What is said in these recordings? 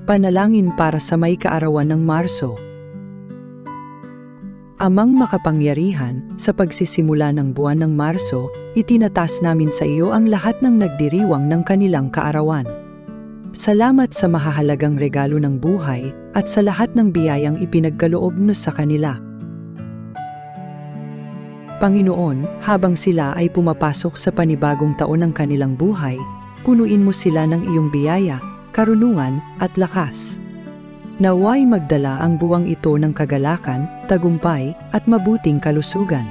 Panalangin para sa may kaarawan ng Marso. Amang makapangyarihan, sa pagsisimula ng buwan ng Marso, itinatas namin sa iyo ang lahat ng nagdiriwang ng kanilang kaarawan. Salamat sa mahahalagang regalo ng buhay at sa lahat ng biyayang ipinagkaloob mo sa kanila. Panginoon, habang sila ay pumapasok sa panibagong taon ng kanilang buhay, punuin mo sila ng iyong biyaya, karunungan at lakas. Naway magdala ang buwang ito ng kagalakan, tagumpay at mabuting kalusugan.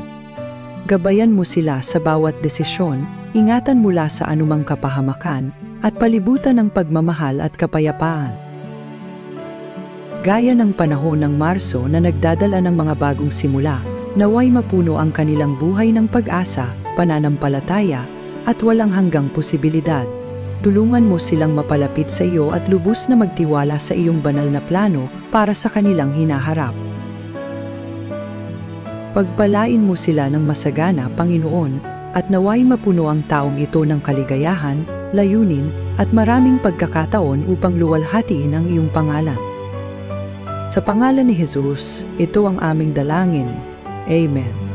Gabayan mo sila sa bawat desisyon, ingatan mula sa anumang kapahamakan, at palibutan ng pagmamahal at kapayapaan. Gaya ng panahon ng Marso na nagdadala ng mga bagong simula, naway mapuno ang kanilang buhay ng pag-asa, pananampalataya, at walang hanggang posibilidad. Tulungan mo silang mapalapit sa iyo at lubos na magtiwala sa iyong banal na plano para sa kanilang hinaharap. Pagpalain mo sila ng masagana, Panginoon, at naway mapuno ang taong ito ng kaligayahan, layunin, at maraming pagkakataon upang luwalhatiin ang iyong pangalan. Sa pangalan ni Jesus, ito ang aming dalangin. Amen.